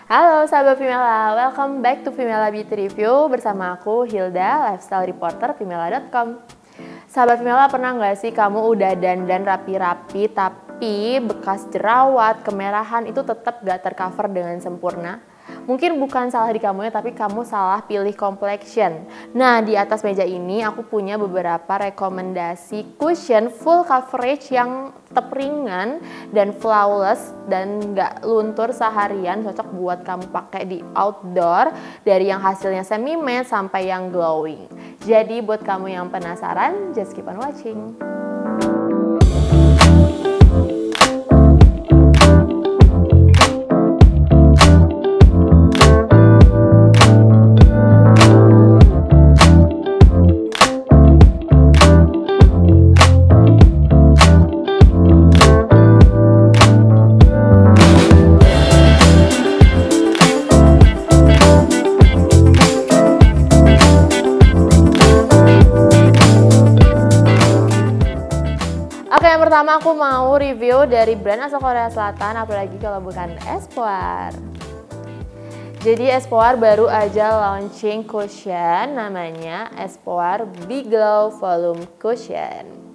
Halo sahabat Vimela, welcome back to Vimela Beauty Review bersama aku Hilda, lifestyle reporter vimela.com. Sahabat Vimela, pernah nggak sih kamu udah dandan rapi-rapi tapi bekas jerawat, kemerahan itu tetap gak tercover dengan sempurna? Mungkin bukan salah di kamu ya, tapi kamu salah pilih complexion. Nah, di atas meja ini aku punya beberapa rekomendasi cushion full coverage yang tetap ringan dan flawless dan gak luntur seharian, cocok buat kamu pakai di outdoor, dari yang hasilnya semi matte sampai yang glowing. Jadi buat kamu yang penasaran, just keep on watching. Oke, yang pertama aku mau review dari brand asal Korea Selatan, apalagi kalau bukan Espoir. Jadi Espoir baru aja launching cushion namanya Espoir Big Glow Volume Cushion.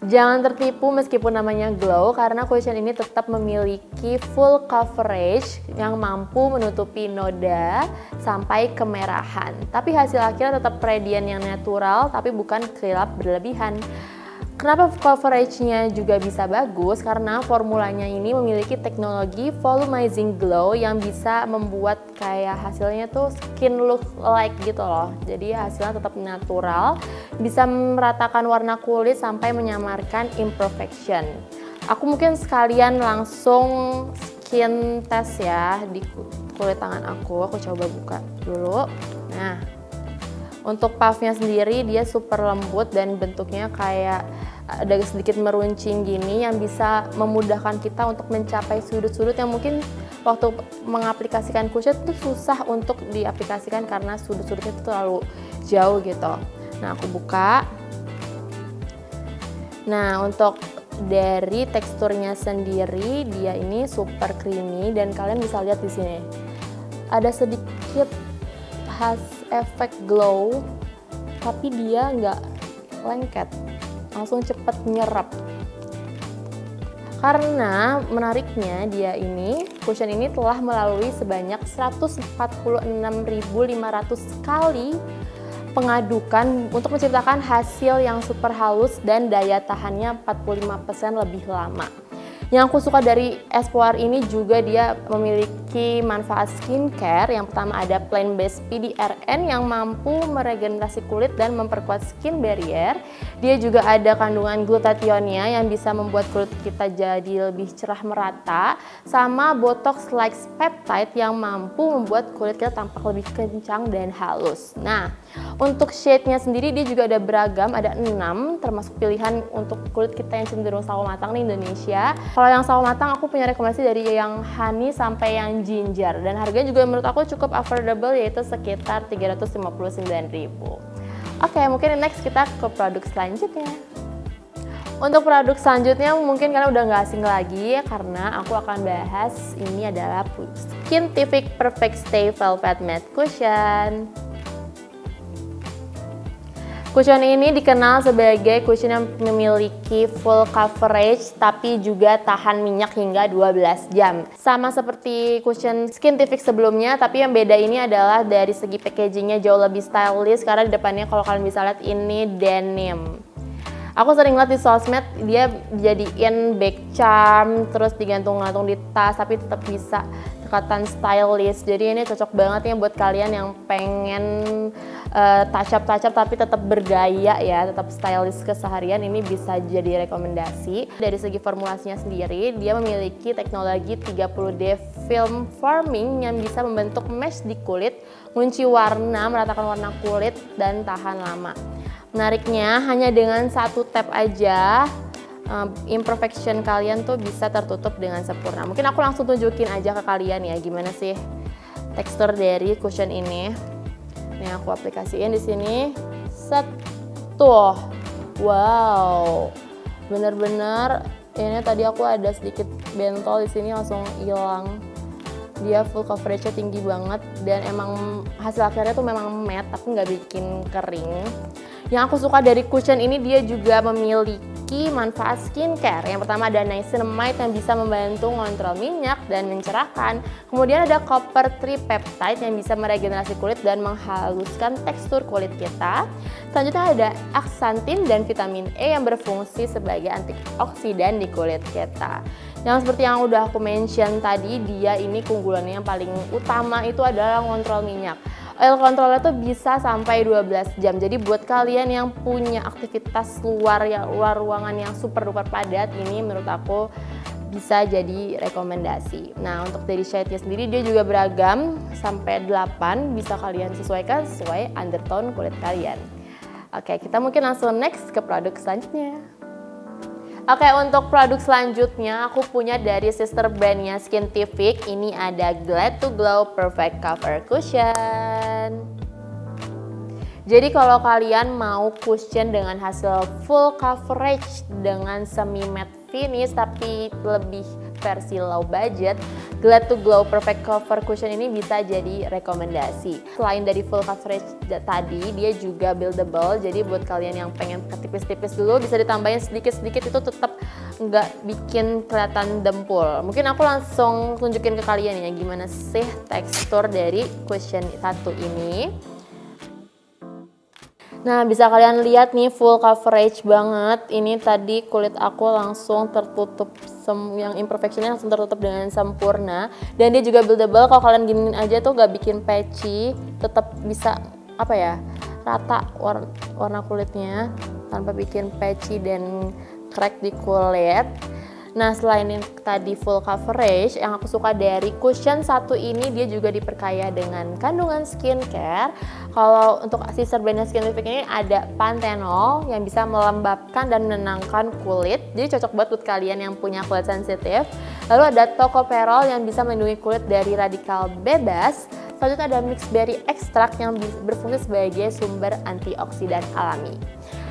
Jangan tertipu meskipun namanya glow, karena cushion ini tetap memiliki full coverage yang mampu menutupi noda sampai kemerahan. Tapi hasil akhirnya tetap radiant yang natural, tapi bukan gelap berlebihan. Kenapa coveragenya juga bisa bagus? Karena formulanya ini memiliki teknologi volumizing glow yang bisa membuat kayak hasilnya tuh skin look like gitu loh. Jadi hasilnya tetap natural, bisa meratakan warna kulit sampai menyamarkan imperfection. Aku mungkin sekalian langsung skin test ya di kulit tangan aku coba buka dulu. Nah, untuk puffnya sendiri dia super lembut dan bentuknya kayak ada sedikit meruncing gini yang bisa memudahkan kita untuk mencapai sudut-sudut yang mungkin waktu mengaplikasikan cushion itu susah untuk diaplikasikan karena sudut-sudutnya itu terlalu jauh gitu. Nah, aku buka. Nah, untuk dari teksturnya sendiri dia ini super creamy dan kalian bisa lihat di sini ada sedikit efek glow, tapi dia nggak lengket, langsung cepet nyerap. Karena menariknya dia ini, cushion ini telah melalui sebanyak 146.500 kali pengadukan untuk menciptakan hasil yang super halus dan daya tahannya 45% lebih lama. Yang aku suka dari Espoir ini juga dia memiliki manfaat skincare. Yang pertama ada plant-based PDRN yang mampu meregenerasi kulit dan memperkuat skin barrier. Dia juga ada kandungan glutathionnya yang bisa membuat kulit kita jadi lebih cerah merata. Sama botox-like peptide yang mampu membuat kulit kita tampak lebih kencang dan halus. Nah, untuk shade-nya sendiri dia juga ada beragam, ada 6 termasuk pilihan untuk kulit kita yang cenderung sawo matang di Indonesia. Kalau yang sawo matang aku punya rekomendasi dari yang honey sampai yang ginger dan harganya juga menurut aku cukup affordable, yaitu sekitar 359.000. Oke, mungkin next kita ke produk selanjutnya. Untuk produk selanjutnya mungkin kalian udah nggak asing lagi karena aku akan bahas ini adalah Skintific Perfect Stay Velvet Matte Cushion. Cushion ini dikenal sebagai cushion yang memiliki full coverage tapi juga tahan minyak hingga 12 jam. Sama seperti cushion Skintific sebelumnya, tapi yang beda ini adalah dari segi packagingnya jauh lebih stylish karena di depannya kalau kalian bisa lihat ini denim. Aku sering lihat di sosmed dia jadiin back charm terus digantung-gantung di tas tapi tetap bisa kelihatan stylish. Jadi ini cocok banget ya buat kalian yang pengen touch up tapi tetap bergaya ya, tetap stylish keseharian. Ini bisa jadi rekomendasi. Dari segi formulasinya sendiri dia memiliki teknologi 30D film forming yang bisa membentuk mesh di kulit, mengunci warna, meratakan warna kulit dan tahan lama. Menariknya hanya dengan satu tap aja imperfection kalian tuh bisa tertutup dengan sempurna. Mungkin aku langsung tunjukin aja ke kalian ya gimana sih tekstur dari cushion ini. Nih aku aplikasiin di sini. Set. Tuh. Wow. Bener-bener Ini tadi aku ada sedikit bentol di sini langsung hilang. Dia full coveragenya tinggi banget dan emang hasil akhirnya tuh memang matte tapi nggak bikin kering. Yang aku suka dari cushion ini, dia juga memiliki manfaat skincare. Yang pertama ada niacinamide yang bisa membantu mengontrol minyak dan mencerahkan. Kemudian ada copper tripeptide yang bisa meregenerasi kulit dan menghaluskan tekstur kulit kita. Selanjutnya ada aksantin dan vitamin E yang berfungsi sebagai antioksidan di kulit kita. Yang seperti yang udah aku mention tadi, dia ini keunggulannya yang paling utama itu adalah ngontrol minyak. Oil controlnya tuh bisa sampai 12 jam. Jadi buat kalian yang punya aktivitas luar ruangan yang super duper padat, ini menurut aku bisa jadi rekomendasi. Nah, untuk dari shade-nya sendiri dia juga beragam sampai 8, bisa kalian sesuaikan sesuai undertone kulit kalian. Oke, kita mungkin langsung next ke produk selanjutnya. Oke, untuk produk selanjutnya aku punya dari sister brandnya Skintific. Ini ada Glad to Glow Perfect Cover Cushion. Jadi kalau kalian mau cushion dengan hasil full coverage dengan semi matte finish tapi lebih versi low budget, Glad to Glow Perfect Cover Cushion ini bisa jadi rekomendasi. Selain dari full coverage tadi, dia juga buildable. Jadi buat kalian yang pengen ketipis-tipis dulu, bisa ditambahin sedikit-sedikit, itu tetap nggak bikin kelihatan dempul. Mungkin aku langsung tunjukin ke kalian ya gimana sih tekstur dari cushion satu ini. Nah, bisa kalian lihat nih full coverage banget. Ini tadi kulit aku langsung tertutup, yang imperfectionnya langsung tertutup dengan sempurna. Dan dia juga buildable, kalau kalian giniin aja tuh gak bikin patchy, tetap bisa apa ya, rata warna kulitnya tanpa bikin patchy dan crack di kulit. Nah, selain yang tadi full coverage, yang aku suka dari cushion satu ini, dia juga diperkaya dengan kandungan skincare. Kalau untuk sister brandnya Skintific ini ada panthenol yang bisa melembabkan dan menenangkan kulit. Jadi cocok banget buat kalian yang punya kulit sensitif. Lalu ada tocopherol yang bisa melindungi kulit dari radikal bebas. Selanjutnya ada mixed berry extract yang berfungsi sebagai sumber antioksidan alami.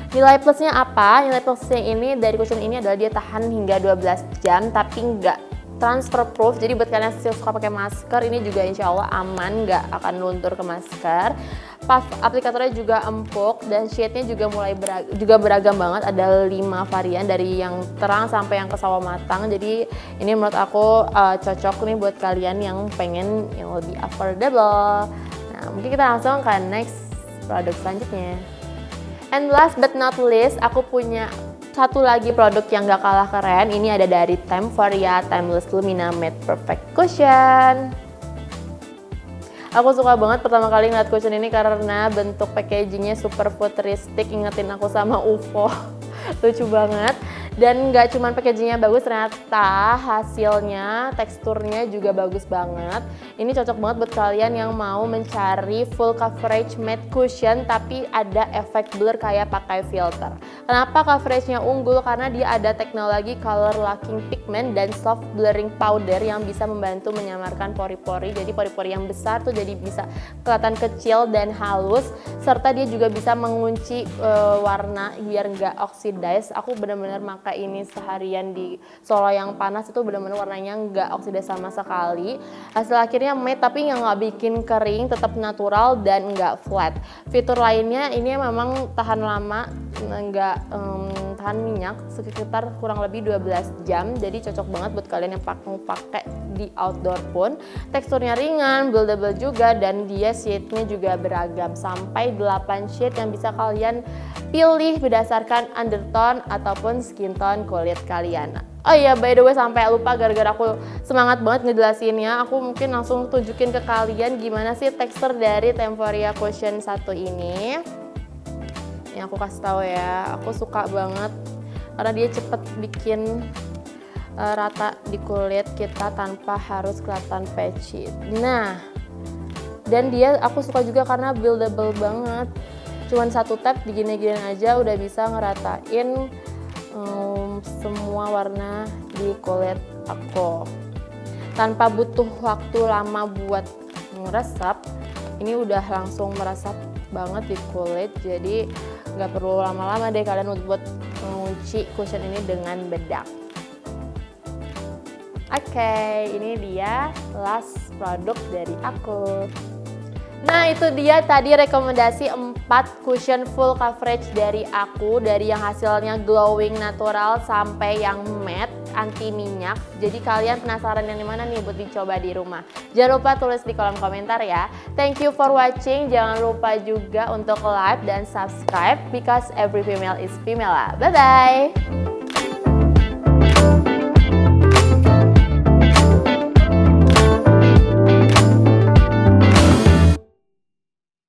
Nilai plusnya apa? Nilai plusnya ini dari cushion ini adalah dia tahan hingga 12 jam tapi nggak transfer proof. Jadi buat kalian yang suka pakai masker, ini juga insya Allah aman, nggak akan luntur ke masker. Puff aplikatornya juga empuk dan shade-nya juga beragam banget. Ada 5 varian dari yang terang sampai yang ke sawo matang. Jadi ini menurut aku cocok nih buat kalian yang pengen yang lebih affordable. Nah, mungkin kita langsung ke next produk selanjutnya. And last but not least, aku punya satu lagi produk yang gak kalah keren. Ini ada dari Temforia Timeless Lumina Matte Perfect Cushion. Aku suka banget pertama kali ngeliat cushion ini karena bentuk packagingnya super futuristik, ingetin aku sama UFO. Lucu banget. Dan nggak cuma packagingnya bagus, ternyata hasilnya, teksturnya juga bagus banget. Ini cocok banget buat kalian yang mau mencari full coverage matte cushion tapi ada efek blur kayak pakai filter. Kenapa coveragenya unggul? Karena dia ada teknologi color locking pigment dan soft blurring powder yang bisa membantu menyamarkan pori-pori. Jadi pori-pori yang besar tuh jadi bisa kelihatan kecil dan halus. Serta dia juga bisa mengunci warna biar nggak oxidize. Aku bener-bener pakai ini seharian di Solo yang panas, itu benar-benar warnanya nggak oksidas sama sekali. Hasil akhirnya matte tapi yang nggak bikin kering, tetap natural dan nggak flat. Fitur lainnya ini memang tahan lama, nggak tahan minyak sekitar kurang lebih 12 jam. Jadi cocok banget buat kalian yang mau pakai di outdoor pun. Teksturnya ringan, buildable juga, dan dia shade-nya juga beragam sampai 8 shade yang bisa kalian pilih berdasarkan undertone ataupun skin tone kulit kalian. Oh iya, by the way, sampai lupa gara-gara aku semangat banget ngejelasinnya, aku mungkin langsung tunjukin ke kalian gimana sih tekstur dari Temforia Cushion satu ini. Ini aku kasih tahu ya, aku suka banget karena dia cepet bikin rata di kulit kita tanpa harus kelihatan patchy. Nah, dan dia aku suka juga karena buildable banget. Cuman satu tap digini-gini aja udah bisa ngeratain semua warna di kulit aku tanpa butuh waktu lama buat meresap. Ini udah langsung meresap banget di kulit, jadi nggak perlu lama-lama deh kalian buat mengunci cushion ini dengan bedak. Oke, ini dia last produk dari aku. Nah, itu dia tadi rekomendasi 4 cushion full coverage dari aku, dari yang hasilnya glowing natural sampai yang matte anti minyak. Jadi kalian penasaran yang dimana nih buat dicoba di rumah? Jangan lupa tulis di kolom komentar ya. Thank you for watching. Jangan lupa juga untuk like dan subscribe because every female is female. Bye bye.